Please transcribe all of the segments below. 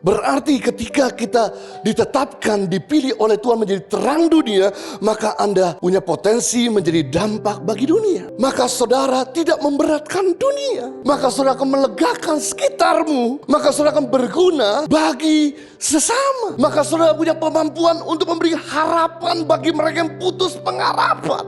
Berarti ketika kita ditetapkan, dipilih oleh Tuhan menjadi terang dunia, maka Anda punya potensi menjadi dampak bagi dunia. Maka saudara tidak memberatkan dunia. Maka saudara akan melegakan sekitarmu. Maka saudara akan berguna bagi sesama. Maka saudara punya kemampuan untuk memberi harapan bagi mereka yang putus pengharapan.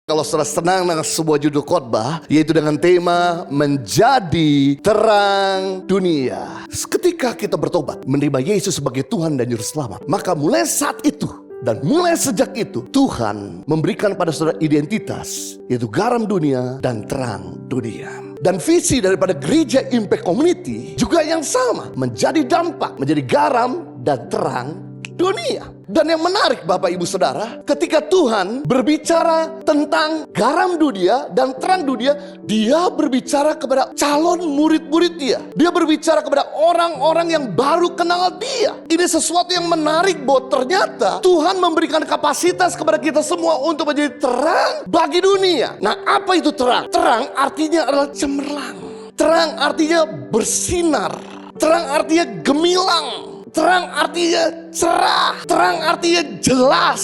Kalau saudara senang dengan sebuah judul khotbah, yaitu dengan tema menjadi terang dunia. Ketika kita bertobat, menerima Yesus sebagai Tuhan dan Juru Selamat, maka mulai saat itu dan mulai sejak itu Tuhan memberikan pada saudara identitas, yaitu garam dunia dan terang dunia. Dan visi daripada gereja Impact Community juga yang sama, menjadi dampak, menjadi garam dan terang dunia. Dan yang menarik Bapak Ibu Saudara, ketika Tuhan berbicara tentang garam dunia dan terang dunia, Dia berbicara kepada calon murid-murid Dia. Dia berbicara kepada orang-orang yang baru kenal Dia. Ini sesuatu yang menarik bahwa ternyata Tuhan memberikan kapasitas kepada kita semua untuk menjadi terang bagi dunia. Nah, apa itu terang? Terang artinya adalah cemerlang. Terang artinya bersinar. Terang artinya gemilang. Terang artinya cerah. Terang artinya jelas.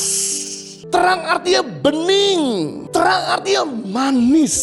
Terang artinya bening. Terang artinya manis.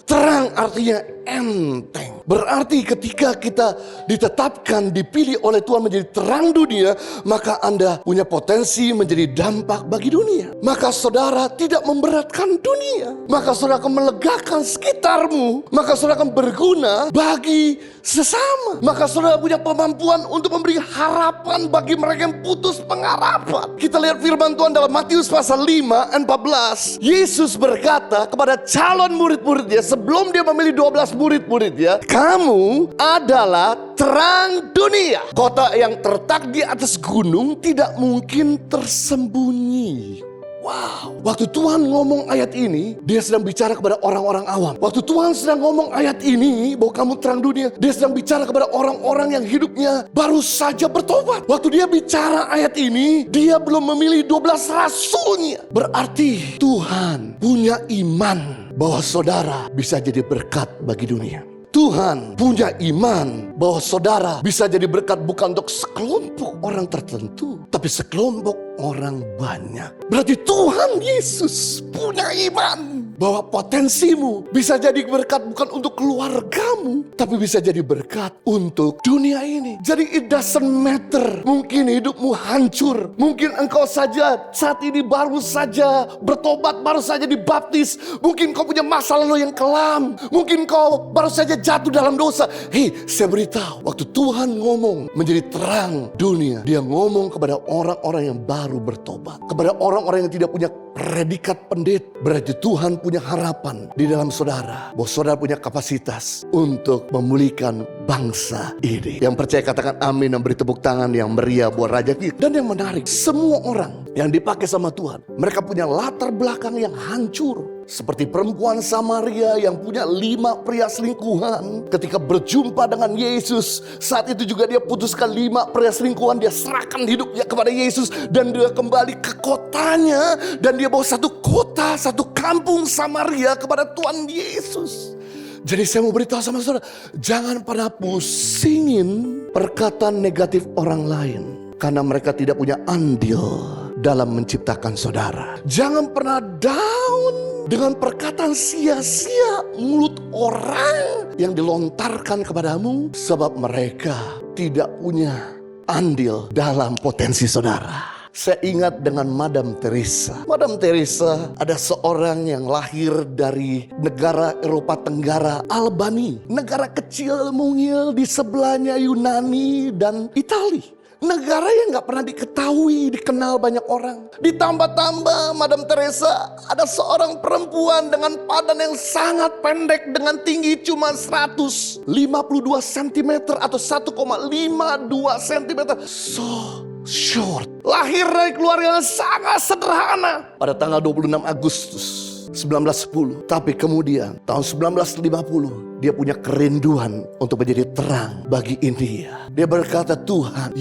Terang artinya enteng. Berarti ketika kita ditetapkan, dipilih oleh Tuhan menjadi terang dunia, maka Anda punya potensi menjadi dampak bagi dunia. Maka saudara tidak memberatkan dunia. Maka saudara akan melegakan sekitarmu. Maka saudara akan berguna bagi sesama. Maka saudara punya kemampuan untuk memberi harapan bagi mereka yang putus pengharapan. Kita lihat firman Tuhan dalam Matius pasal 5 ayat 14. Yesus berkata kepada calon murid-muridnya sebelum dia memilih 12 murid-muridnya, kamu adalah terang dunia. Kota yang terletak di atas gunung tidak mungkin tersembunyi. Wow, waktu Tuhan ngomong ayat ini, Dia sedang bicara kepada orang-orang awam. Waktu Tuhan sedang ngomong ayat ini, bahwa kamu terang dunia, Dia sedang bicara kepada orang-orang yang hidupnya baru saja bertobat. Waktu Dia bicara ayat ini, Dia belum memilih 12 rasulnya. Berarti Tuhan punya iman bahwa saudara bisa jadi berkat bagi dunia. Tuhan punya iman bahwa saudara bisa jadi berkat bukan untuk sekelompok orang tertentu, tapi sekelompok orang banyak. Berarti Tuhan Yesus punya iman bahwa potensimu bisa jadi berkat bukan untuk keluargamu, tapi bisa jadi berkat untuk dunia ini. Jadi it doesn't matter. Mungkin hidupmu hancur. Mungkin engkau saja saat ini baru saja bertobat, baru saja dibaptis. Mungkin kau punya masa lalu yang kelam. Mungkin kau baru saja jatuh dalam dosa. Hei, saya beritahu, waktu Tuhan ngomong menjadi terang dunia, Dia ngomong kepada orang-orang yang baru bertobat, kepada orang-orang yang tidak punya predikat pendeta. Berarti Tuhan punya harapan di dalam saudara, bahwa saudara punya kapasitas untuk memulihkan bangsa ini. Yang percaya katakan amin dan beri tepuk tangan yang meriah buat Raja kita. Dan yang menarik, semua orang yang dipakai sama Tuhan, mereka punya latar belakang yang hancur. Seperti perempuan Samaria yang punya 5 pria selingkuhan. Ketika berjumpa dengan Yesus, saat itu juga dia putuskan 5 pria selingkuhan. Dia serahkan hidupnya kepada Yesus dan dia kembali ke kotanya. Dan dia bawa satu kota, satu kampung Samaria kepada Tuhan Yesus. Jadi saya mau beritahu sama saudara, jangan pernah pusingin perkataan negatif orang lain, karena mereka tidak punya andil dalam menciptakan saudara. Jangan pernah down dengan perkataan sia-sia mulut orang yang dilontarkan kepadamu, sebab mereka tidak punya andil dalam potensi saudara. Saya ingat dengan Madam Teresa. Madam Teresa ada seorang yang lahir dari negara Eropa Tenggara, Albania. Negara kecil mungil di sebelahnya Yunani dan Italia. Negara yang gak pernah diketahui, dikenal banyak orang. Ditambah-tambah Madam Teresa ada seorang perempuan dengan badan yang sangat pendek, dengan tinggi cuma 152 cm atau 1,52 cm. So short. Lahir dari keluarga yang sangat sederhana pada tanggal 26 Agustus 1910. Tapi kemudian tahun 1950 dia punya kerinduan untuk menjadi terang bagi India. Dia berkata, Tuhan,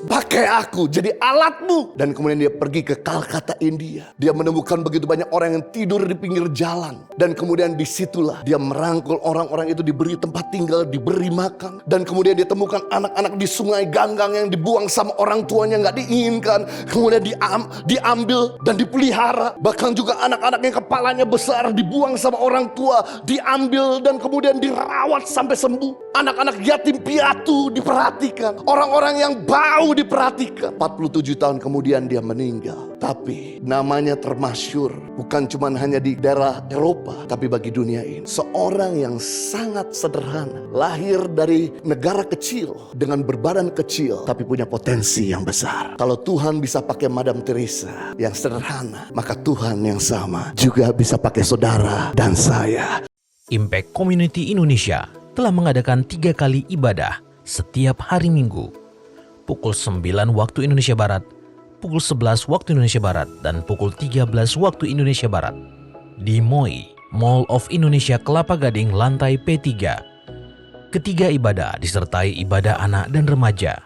pakai aku jadi alatmu. Dan kemudian dia pergi ke Kolkata, India. Dia menemukan begitu banyak orang yang tidur di pinggir jalan. Dan kemudian disitulah dia merangkul orang-orang itu, diberi tempat tinggal, diberi makan. Dan kemudian dia temukan anak-anak di sungai ganggang yang dibuang sama orang tuanya, nggak diinginkan. Kemudian diambil dan dipelihara. Bahkan juga anak-anak yang kepalanya besar dibuang sama orang tua, diambil dan kemudian dirawat sampai sembuh. Anak-anak yatim piatu diperhatikan. Orang-orang yang bau diperhatikan. 47 tahun kemudian dia meninggal. Tapi namanya termasyhur bukan cuma hanya di daerah Eropa, tapi bagi dunia ini. Seorang yang sangat sederhana, lahir dari negara kecil dengan berbadan kecil, tapi punya potensi yang besar. Kalau Tuhan bisa pakai Madam Teresa yang sederhana, maka Tuhan yang sama juga bisa pakai saudara dan saya. Impact Community Indonesia telah mengadakan 3 kali ibadah setiap hari Minggu, pukul 9 waktu Indonesia Barat, pukul 11 waktu Indonesia Barat, dan pukul 13 waktu Indonesia Barat di MOI, Mall of Indonesia Kelapa Gading, lantai P3. Ketiga ibadah disertai ibadah anak dan remaja.